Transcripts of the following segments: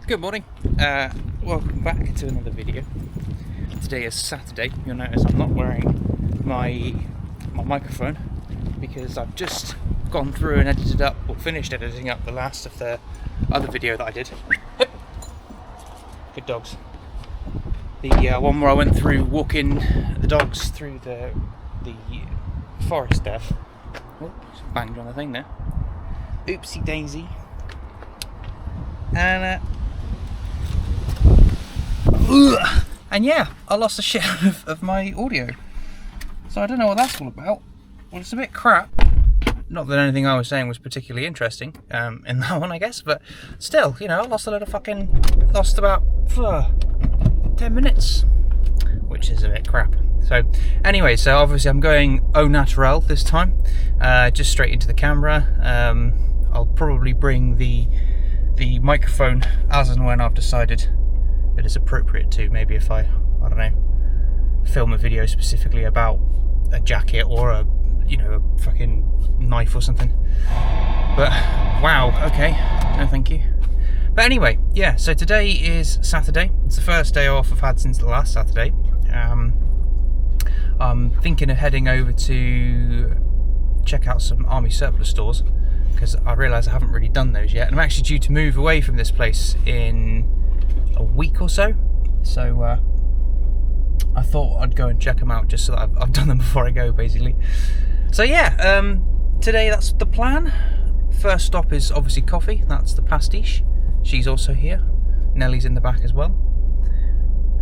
Good morning, welcome back to another video. Today is Saturday. You'll notice I'm not wearing my microphone because I've just gone through and edited up, or finished editing up the last of the other video that I did. Good dogs. The one where I went through walking the dogs through the forest there. Oh, just banged on the thing there. Oopsie daisy. And yeah, I lost a shit of my audio. So I don't know what that's all about. Well, it's a bit crap. Not that anything I was saying was particularly interesting in that one, I guess. But still, you know, I lost lost about 10 minutes. Which is a bit crap. So anyway, so obviously I'm going au naturel this time. Just straight into the camera. I'll probably bring the microphone as and when I've decided that it's appropriate to. Maybe if I don't know, film a video specifically about a jacket or a fucking knife or something. But wow, okay, no thank you. But anyway, yeah, so today is Saturday. It's the first day off I've had since the last Saturday. I'm thinking of heading over to check out some army surplus stores, because I realise I haven't really done those yet, and I'm actually due to move away from this place in a week or so. So I thought I'd go and check them out just so that I've done them before I go, basically. So yeah, today that's the plan. First stop is obviously coffee. That's the pastiche. She's also here. Nellie's in the back as well.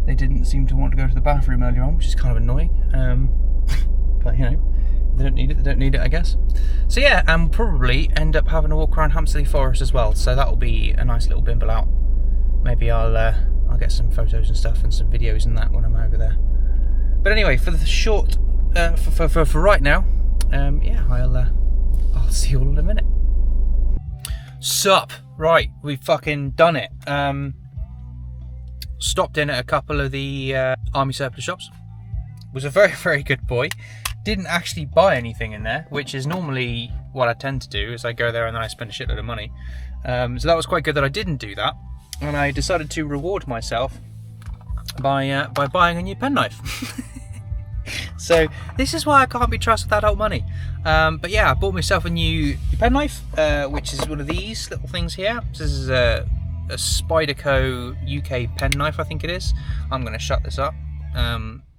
They didn't seem to want to go to the bathroom earlier on, which is kind of annoying. But you know, they don't need it, I guess. So yeah, and probably end up having a walk around Hamsterly Forest as well. So that'll be a nice little bimble out. Maybe I'll get some photos and stuff and some videos and that when I'm over there. But anyway, for the short, for right now, yeah, I'll see you all in a minute. Sup? Right, we've fucking done it. Stopped in at a couple of the army surplus shops. Was a very, very good boy. Didn't actually buy anything in there, which is normally what I tend to do, is I go there and then I spend a shitload of money. So that was quite good that I didn't do that, and I decided to reward myself by buying a new penknife. So this is why I can't be trusted with adult money. But yeah, I bought myself a new penknife, which is one of these little things here. This is a Spyderco UK penknife, I think it is. I'm going to shut this up.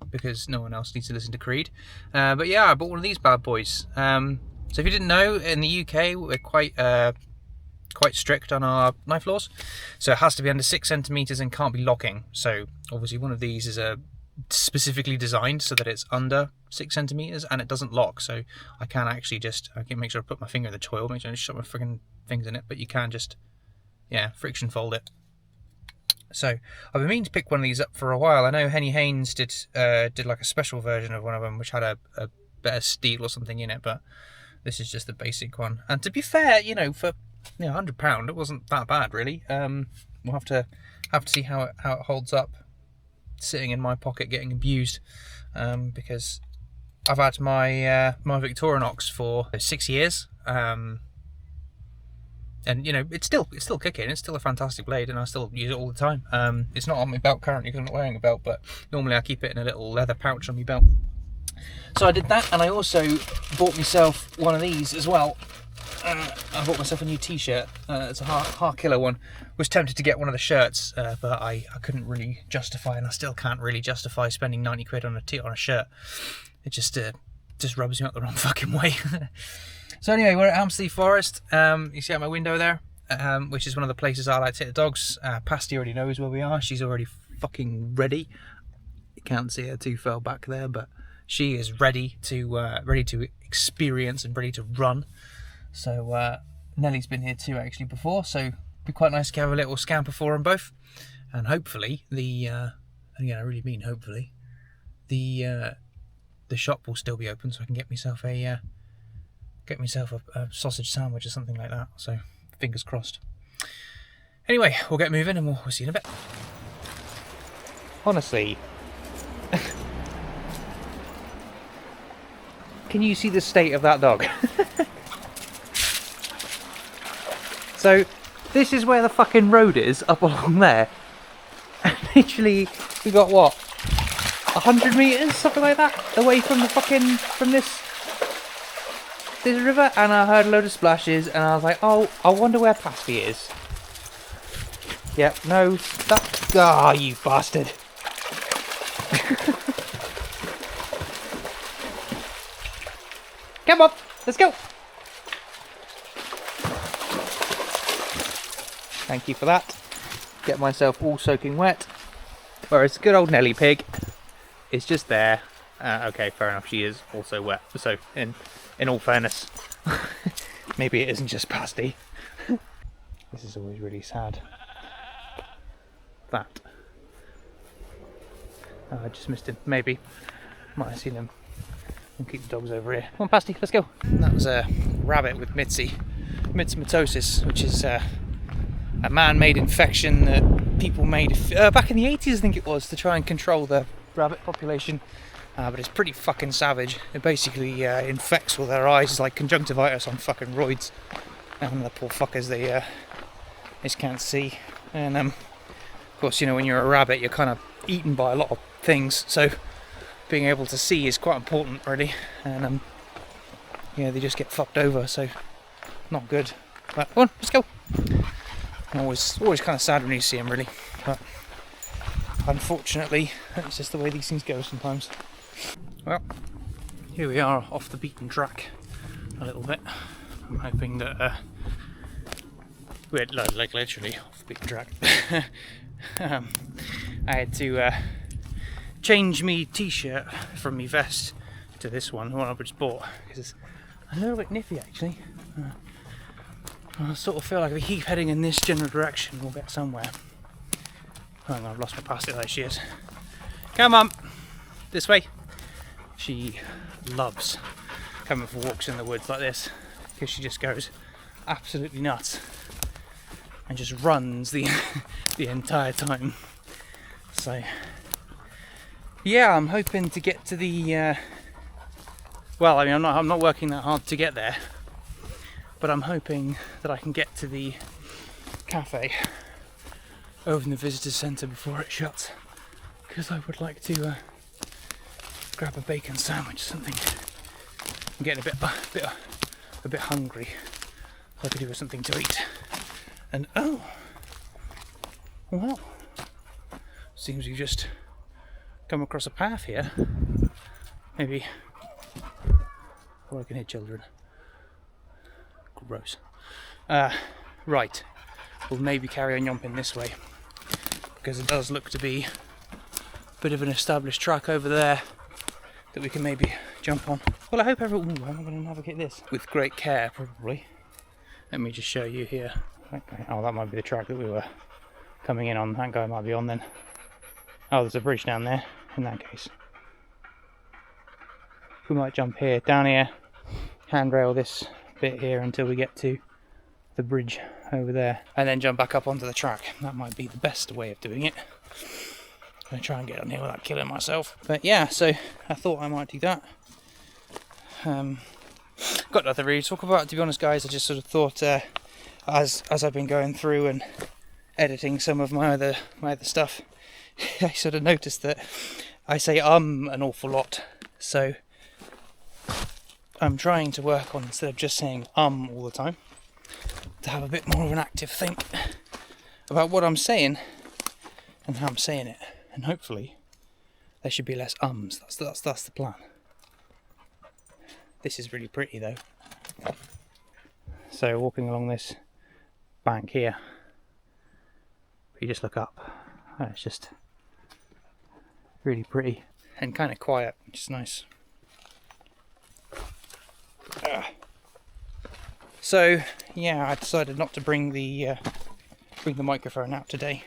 Because no one else needs to listen to Creed. But yeah, I bought one of these bad boys. So if you didn't know, in the UK we're quite strict on our knife laws. So it has to be under 6 centimeters and can't be locking. So obviously one of these is specifically designed so that it's under 6 centimeters and it doesn't lock. So I can actually I can make sure I put my finger in the choil, make sure I just shove my friggin' fingers in it. But you can just, yeah, friction fold it. So I've been meaning to pick one of these up for a while. I know Henny Haynes did like a special version of one of them, which had a better steel or something in it, but this is just the basic one. And to be fair, you know, for £100, it wasn't that bad really. We'll have to see how it holds up sitting in my pocket getting abused, because I've had my my Victorinox for 6 years. And you know, it's still kicking. It's still a fantastic blade, and I still use it all the time. It's not on my belt currently because I'm not wearing a belt, but normally I keep it in a little leather pouch on my belt. So I did that, and I also bought myself one of these as well. I bought myself a new T-shirt. It's a Heart Killer one. Was tempted to get one of the shirts, but I couldn't really justify, and I still can't really justify spending 90 quid on a shirt. It just rubs me up the wrong fucking way. So anyway, we're at Hamsterly Forest. You see out my window there, which is one of the places I like to take the dogs. Pasty already knows where we are. She's already fucking ready. You can't see her too far back there, but she is ready to experience and ready to run. So Nellie's been here too actually before, so it'd be quite nice to have a little scamper for them both. And hopefully again I really mean hopefully, the shop will still be open so I can get myself a sausage sandwich or something like that. So fingers crossed. Anyway, we'll get moving and we'll see you in a bit. Honestly, can you see the state of that dog? So This is where the fucking road is, up along there. And literally, we got what? 100 metres, something like that, away from the fucking, from this river, and I heard a load of splashes, and I was like, oh, I wonder where Pasty is. Yep, no, that, ah, you bastard. Come on, let's go. Thank you for that. Get myself all soaking wet. Whereas good old Nelly pig is just there. Okay, fair enough, she is also wet. So, in all fairness, maybe it isn't just Pasty. This is always really sad. That. Oh, I just missed him. Maybe. Might have seen him. We'll keep the dogs over here. Come on, Pasty, let's go. That was a rabbit with myxomatosis, which is a man-made infection that people made back in the 80s, I think it was, to try and control the rabbit population. But it's pretty fucking savage. It basically infects all their eyes, like conjunctivitis on fucking roids. And the poor fuckers, they just can't see. And of course, you know, when you're a rabbit, you're kind of eaten by a lot of things, so being able to see is quite important, really. And yeah, they just get fucked over, so not good. But come on, let's go. Always kind of sad when you see them, really. But unfortunately, it's just the way these things go sometimes. Well, here we are off the beaten track a little bit. I'm hoping that we're like literally off the beaten track. I had to change me t-shirt from me vest to this one, the one I just bought, because it's a little bit nippy actually. I sort of feel like if we keep heading in this general direction, we'll get somewhere. Hang on, I've lost my Pasty. There she is. Come on, this way. She loves coming for walks in the woods like this, because she just goes absolutely nuts and just runs the entire time. So yeah, I'm hoping to get to the well, I mean, I'm not working that hard to get there, but I'm hoping that I can get to the cafe over in the visitor centre before it shuts, because I would like to grab a bacon sandwich or something. I'm getting a bit hungry. I could do with something to eat. And oh, well, seems we've just come across a path here. Maybe. Or I can hear children. Gross. Right. We'll maybe carry on yomping this way, because it does look to be a bit of an established track over there that we can maybe jump on. Well, I hope everyone. Ooh, I'm going to navigate this with great care, probably. Let me just show you here. Okay. Oh, that might be the track that we were coming in on. That guy might be on then. Oh, there's a bridge down there. In that case, we might jump here, down here, handrail this bit here until we get to the bridge over there, and then jump back up onto the track. That might be the best way of doing it. I'm going to try and get on here without killing myself. But yeah, so I thought I might do that. Got nothing really to talk about, to be honest, guys. I just sort of thought, as I've been going through and editing some of my other stuff, I sort of noticed that I say an awful lot. So I'm trying to work on, instead of just saying all the time, to have a bit more of an active think about what I'm saying and how I'm saying it, and hopefully there should be less ums. That's the plan. This is really pretty though. So walking along this bank here, you just look up, and it's just really pretty and kind of quiet, which is nice. So yeah, I decided not to bring the microphone out today,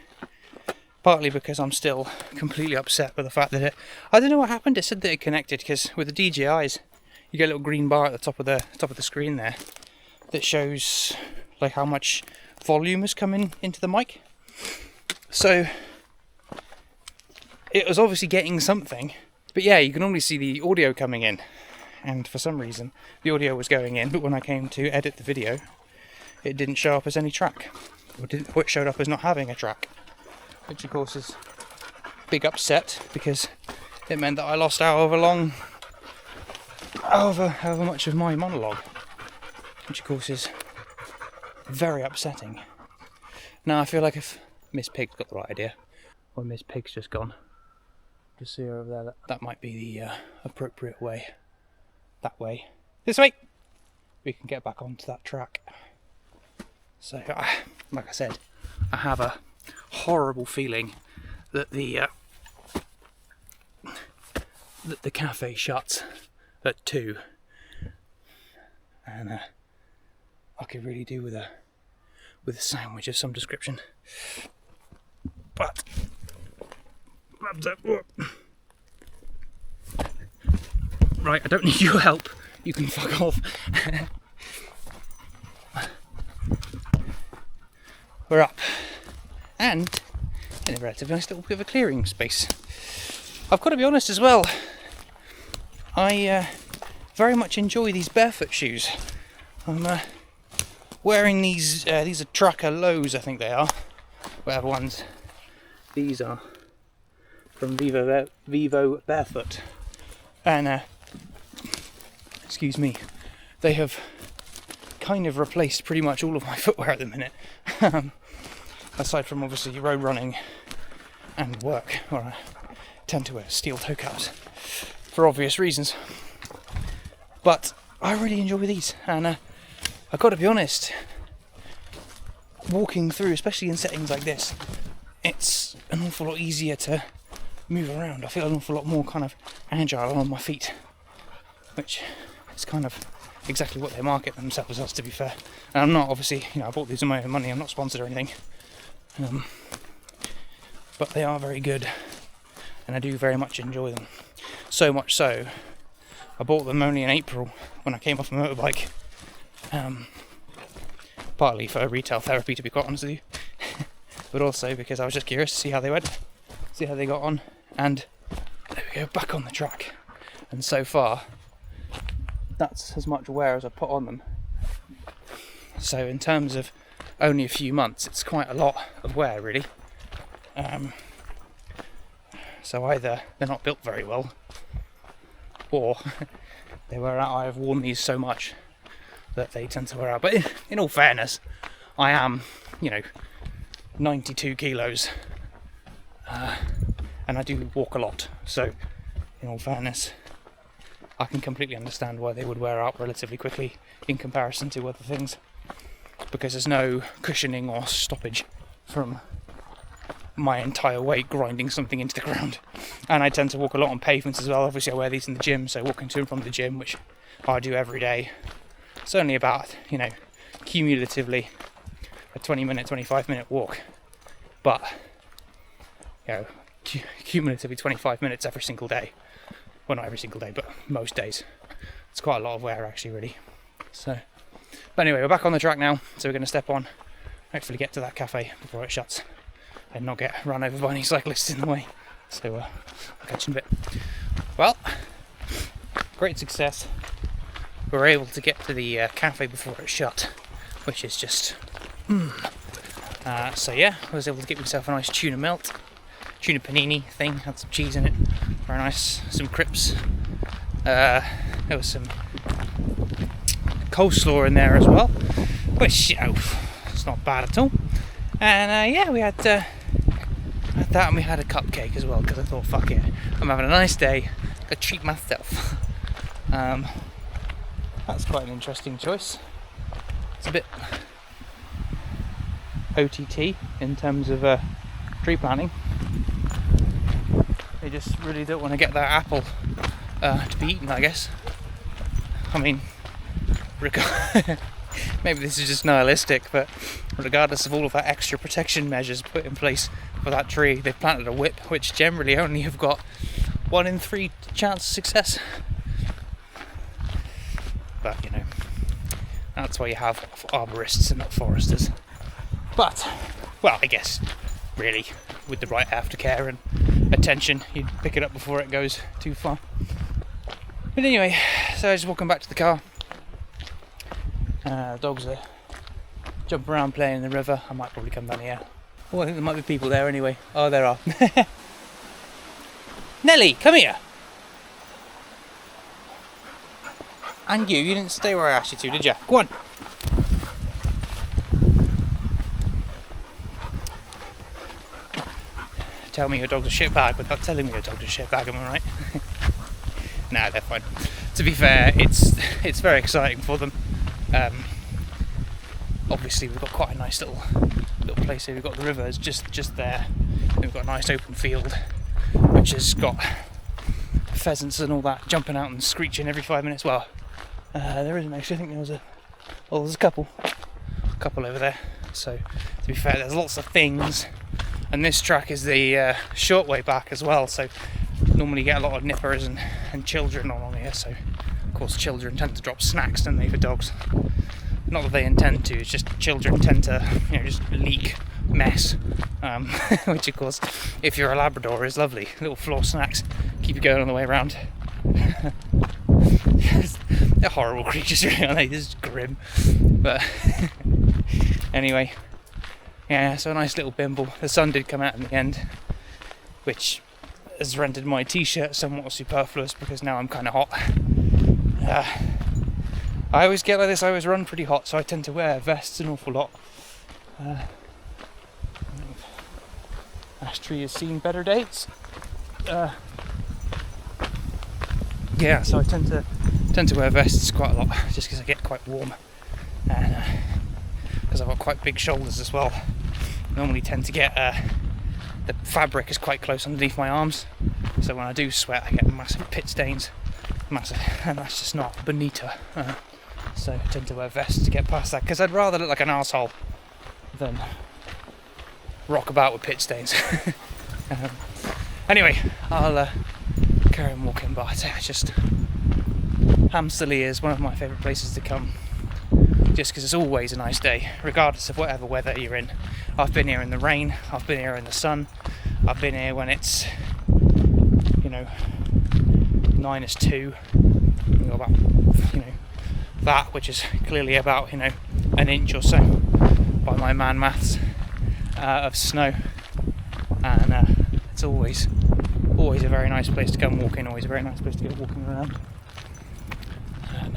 partly because I'm still completely upset with the fact that I don't know what happened. It said that it connected, because with the DJIs you get a little green bar at the top of the screen there that shows like how much volume is coming into the mic. So it was obviously getting something, but yeah, you can only see the audio coming in, and for some reason the audio was going in, but when I came to edit the video it didn't show up as any track. which showed up as not having a track, which of course is a big upset because it meant that I lost however much of my monologue, which of course is very upsetting. Now I feel like if Miss Pig's got the right idea, or Miss Pig's just gone, just see her over there, that might be the appropriate way. That way. This way! We can get back onto that track. So, like I said, I have a horrible feeling that the cafe shuts at 2, and I could really do with a sandwich of some description. But right, I don't need your help. You can fuck off. We're up, and in a relatively nice little bit of a clearing space. I've got to be honest as well, I very much enjoy these barefoot shoes. I'm wearing these are Tracker Lows, I think they are, whatever ones. These are from Vivo Barefoot, and excuse me, they have kind of replaced pretty much all of my footwear at the minute. Aside from obviously road running and work, where I tend to wear steel toe caps for obvious reasons. But I really enjoy these, and I've got to be honest, walking through, especially in settings like this, it's an awful lot easier to move around. I feel an awful lot more kind of agile on my feet, which is kind of exactly what they market themselves as, to be fair. And I'm not, obviously, I bought these with my own money, I'm not sponsored or anything. But they are very good, and I do very much enjoy them. So much so, I bought them only in April when I came off a motorbike. Partly for retail therapy, to be quite honest with you. But also because I was just curious to see how they went, see how they got on, and there we go, back on the track. And so far, that's as much wear as I put on them. So in terms of only a few months, it's quite a lot of wear, really. So either they're not built very well, or they wear out. I have worn these so much that they tend to wear out. But in all fairness, I am, 92 kilos, and I do walk a lot. So in all fairness, I can completely understand why they would wear out relatively quickly in comparison to other things, because there's no cushioning or stoppage from my entire weight grinding something into the ground. And I tend to walk a lot on pavements as well. Obviously I wear these in the gym, so walking to and from the gym, which I do every day, it's only about, cumulatively a 20-minute, 25-minute walk, but cumulatively 25 minutes every single day. Well, not every single day, but most days. It's quite a lot of wear, actually, really. So, but anyway, we're back on the track now, so we're going to step on, hopefully get to that cafe before it shuts, and not get run over by any cyclists in the way. So, I'll catch you in a bit. Well, great success. We were able to get to the cafe before it shut, which is just... so yeah, I was able to get myself a nice tuna melt, tuna panini thing, had some cheese in it, very nice, some crisps, there was some coleslaw in there as well, which, it's not bad at all. And we had that, and we had a cupcake as well, because I thought, fuck it, I'm having a nice day, I treat myself. That's quite an interesting choice. It's a bit OTT in terms of tree planting. They just really don't want to get that apple to be eaten, I guess. I mean, maybe this is just nihilistic, but regardless of all of that extra protection measures put in place for that tree, they've planted a whip, which generally only have got 1 in 3 chance of success. But that's why you have arborists and not foresters. But, well, I guess really with the right aftercare and attention, you'd pick it up before it goes too far. But anyway, so just walking back to the car. The dogs are jump around playing in the river. I might probably come down here. Oh, I think there might be people there anyway. Oh, there are. Nelly, come here. And you didn't stay where I asked you to, did you? Go on. Tell me your dog's a shitbag without telling me your dog's a shitbag, am I right? Nah, they're fine. To be fair, it's very exciting for them. Obviously, we've got quite a nice little place here. We've got the river, it's just there. We've got a nice open field, which has got pheasants and all that jumping out and screeching every 5 minutes. Well, there isn't actually. I think there's a couple over there. So, to be fair, there's lots of things. And this track is the short way back as well, so normally you get a lot of nippers and children along here, so of course children tend to drop snacks, don't they, for dogs? Not that they intend to, it's just children tend to, just leak mess, which of course, if you're a Labrador, is lovely. Little floor snacks, keep you going on the way around. They're horrible creatures, really, aren't they? This is grim. But anyway. Yeah, so a nice little bimble. The sun did come out in the end, which has rendered my t-shirt somewhat superfluous because now I'm kind of hot. I always get like this, I always run pretty hot, so I tend to wear vests an awful lot. Ash tree has seen better days. Yeah, so I tend to wear vests quite a lot, just because I get quite warm. And because I've got quite big shoulders as well. Normally tend to get the fabric is quite close underneath my arms, so when I do sweat I get massive pit stains, and that's just not bonita. So I tend to wear vests to get past that, because I'd rather look like an arsehole than rock about with pit stains. Anyway, I'll carry on walking, but it's just Hamsterly is one of my favourite places to come. Just because it's always a nice day, regardless of whatever weather you're in. I've been here in the rain, I've been here in the sun, I've been here when it's, -2, about, that, which is clearly about, an inch or so, by my man maths, of snow. And it's always a very nice place to come walking, always a very nice place to go walking around. And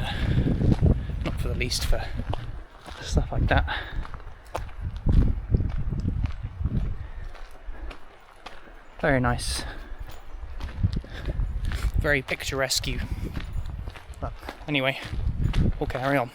not for the least for stuff like that. Very nice, very picturesque. But anyway, we'll carry on.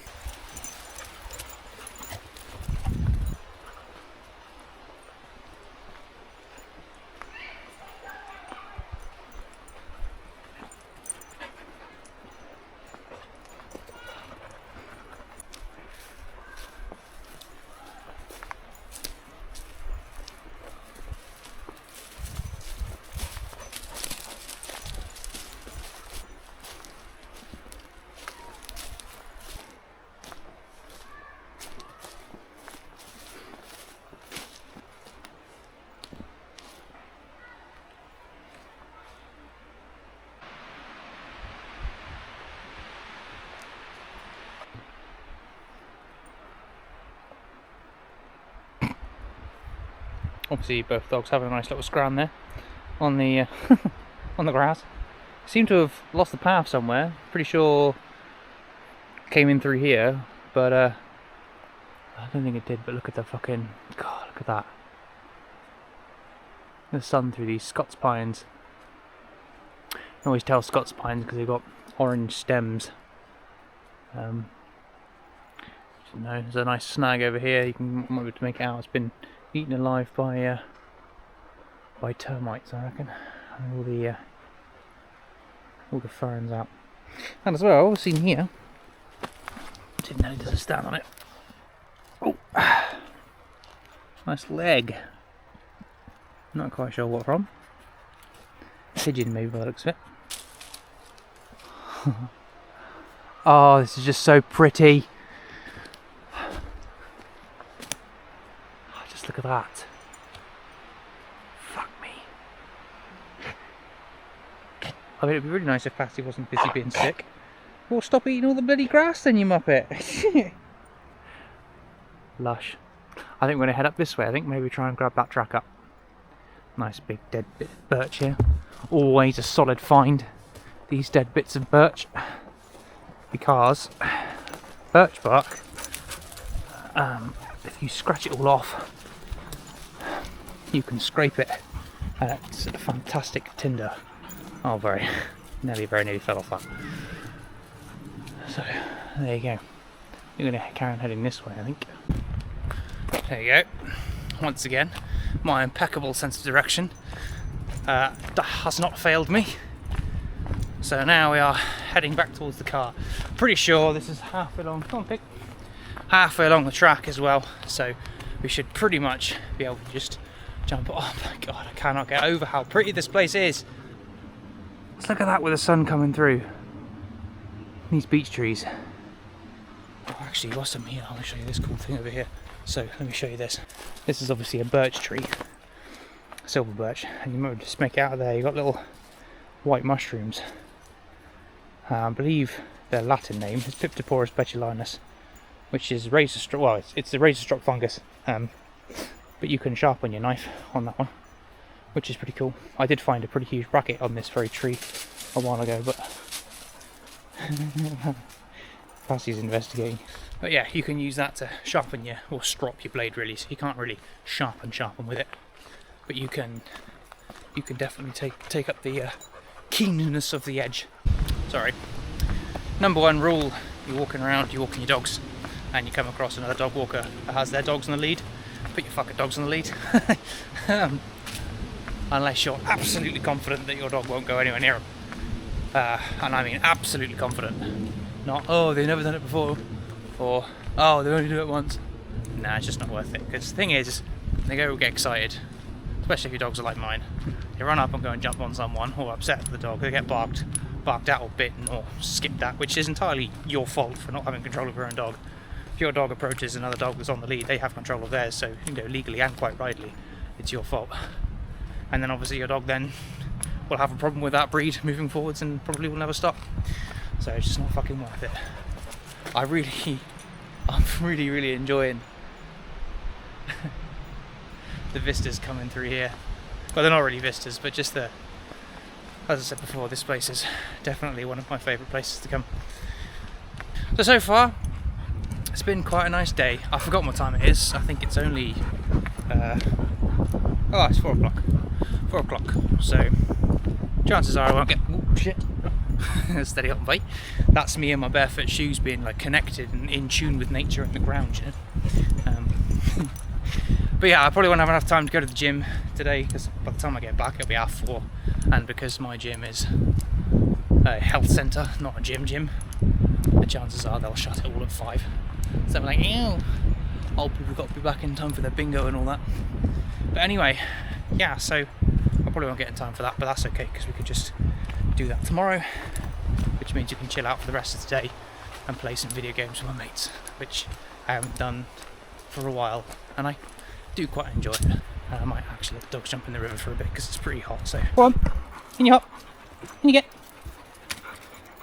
Obviously both dogs having a nice little scram there on the on the grass. Seem to have lost the path somewhere. Pretty sure came in through here, but I don't think it did. But look at the fucking God! Look at that. The sun through these Scots pines. I always tell Scots pines because they've got orange stems. No, there's a nice snag over here. You might be able to make it out. It's been eaten alive by termites, I reckon. And all the ferns out. And as well, I've seen here. Didn't know there's a stand on it. Oh, nice leg. Not quite sure what from. Pigeon, maybe by the looks of it. Oh, this is just so pretty. Just look at that. Fuck me. I mean, it'd be really nice if Patty wasn't busy being sick. Well, stop eating all the bloody grass then, you muppet. Lush. I think we're going to head up this way. I think maybe try and grab that track up. Nice big dead bit of birch here. Always a solid find, these dead bits of birch, because birch bark, if you scratch it all off, you can scrape it, and it's a fantastic tinder. Oh, very nearly fell off that. So there you go. You're going to carry on heading this way, I think. There you go. Once again, my impeccable sense of direction has not failed me. So now we are heading back towards the car. Pretty sure this is halfway along. Come on, pig. Halfway along the track as well. So we should pretty much be able to just jump. Oh my god, I cannot get over how pretty this place is. Let's look at that with the sun coming through. These beech trees. Oh, actually, whilst I'm here, I'll show you this cool thing over here. So let me show you this. This is obviously a birch tree, silver birch, and you might just make it out of there. You've got little white mushrooms. I believe their Latin name is Piptoporus betulinus, which is razor stroke. Well, it's the razor stroke fungus, but you can sharpen your knife on that one, which is pretty cool. I did find a pretty huge bracket on this very tree a while ago, but Passy's investigating. But yeah, you can use that to sharpen your, or strop your blade really, so you can't really sharpen with it. But you can definitely take up the keenness of the edge. Sorry. Number one rule, you're walking around, you're walking your dogs, and you come across another dog walker that has their dogs on the lead, put your fucking dogs on the lead. Unless you're absolutely confident that your dog won't go anywhere near them. And I mean absolutely confident. Not, oh, they've never done it before, or, oh, they only do it once. Nah, it's just not worth it. Because the thing is, they get excited, especially if your dogs are like mine. They run up and go and jump on someone, or upset the dog, they get barked at or bitten or skipped at, which is entirely your fault for not having control of your own dog. If your dog approaches another dog that's on the lead, they have control of theirs, so you know, legally and quite rightly, it's your fault. And then obviously your dog then will have a problem with that breed moving forwards and probably will never stop. So it's just not fucking worth it. I'm really enjoying the vistas coming through here. Well, they're not really vistas, but just the, as I said before, this place is definitely one of my favourite places to come. So far, it's been quite a nice day. I forgot what time it is. I think it's only, it's 4 o'clock. 4 o'clock. So chances are I won't get, oh shit, steady up, mate. That's me and my barefoot shoes being like connected and in tune with nature and the ground, you know? But yeah, I probably won't have enough time to go to the gym today, because by the time I get back it'll be 4:30, and because my gym is a health centre, not a gym, the chances are they'll shut it all at 5. So I'm like, ew, old people got to be back in time for their bingo and all that. But anyway, yeah, so I probably won't get in time for that, but that's okay, because we could just do that tomorrow, which means you can chill out for the rest of the day and play some video games with my mates, which I haven't done for a while, and I do quite enjoy it. And I might actually let the dogs jump in the river for a bit because it's pretty hot. So go on, in you hop, in you get.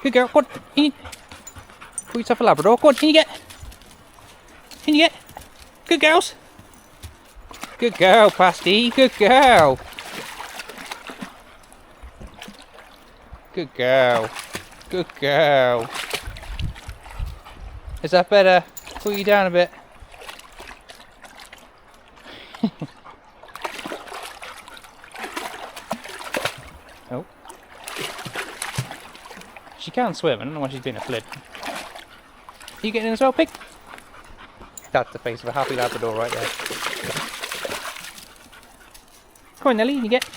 Good girl, go on, in you. Call yourself a Labrador. Go on, in you get. In you get. Good girls. Good girl, Pasty. Good girl. Good girl. Good girl. Is that better? Pull you down a bit. Oh. She can swim. I don't know why she's being a flip. Are you getting in as well, pig? That's the face of a happy Labrador right there. Come on, Nelly, you get.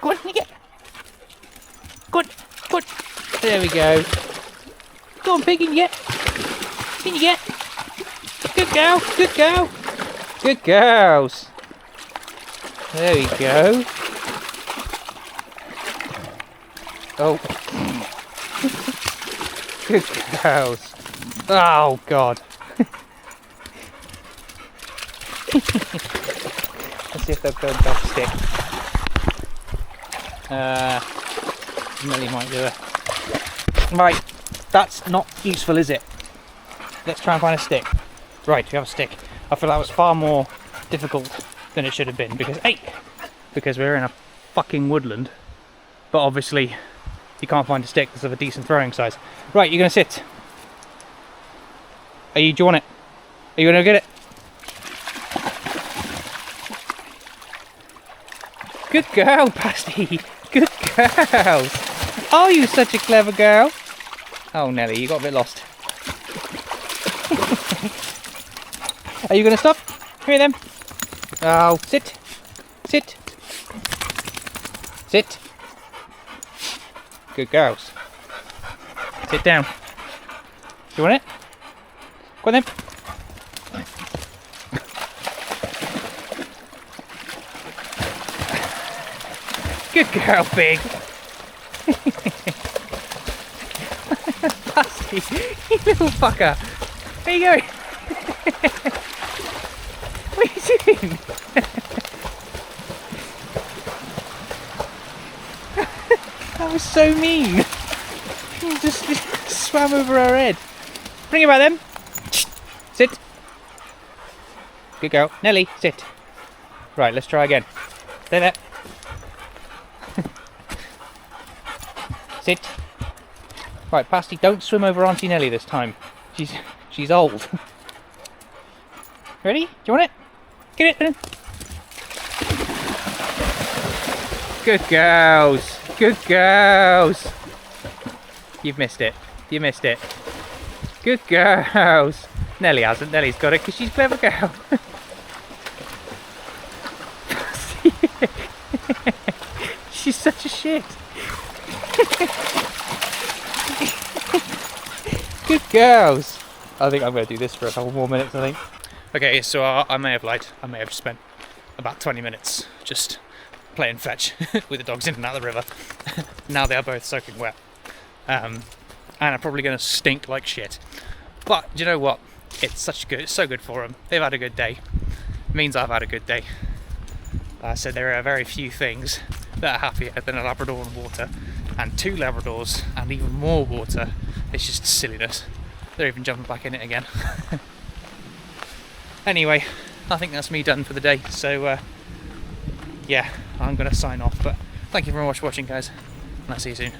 Go on, you get. Good, good. There we go. Go on, pig, in you get. In you get. Good girl, good girl. Good girls. There we go. Oh. Good girls. Oh, God. Let's see if they'll go and stick. Nelly might do it. Right, that's not useful, is it? Let's try and find a stick. Right, we have a stick. I feel that was far more difficult than it should have been because we're in a fucking woodland. But obviously, you can't find a stick that's of a decent throwing size. Right, you're gonna sit. Do you want it? Are you gonna get it? Good girl, Pasty. Good girl. Oh, you such a clever girl. Oh, Nelly, you got a bit lost. Are you gonna stop? Come here then. Oh, sit. Sit. Sit. Good girls. Sit down. Do you want it? Go on then. Good girl, Big. Pasty, you little fucker. Where are you going? What are you doing? That was so mean. Just swam over her head. Bring it back then. Sit. Good girl. Nelly, sit. Right, let's try again. Stay there. Sit. Right, Pasty, don't swim over Auntie Nelly this time. She's old. Ready? Do you want it? Get it. Good girls. Good girls. You've missed it. You missed it. Good girls. Nelly hasn't. Nelly's got it because she's a clever girl. She's such a shit. Good girls. I think I'm going to do this for a couple more minutes, I think. Okay, so I may have lied. I may have spent about 20 minutes just playing fetch with the dogs in and out of the river. Now they are both soaking wet. And are probably going to stink like shit. But do you know what? It's so good for them. They've had a good day. It means I've had a good day. So there are very few things that are happier than a Labrador in water, and 2 Labradors and even more water. It's just silliness. They're even jumping back in it again. Anyway, I think that's me done for the day. So yeah, I'm going to sign off. But thank you very much for watching, guys, and I'll see you soon.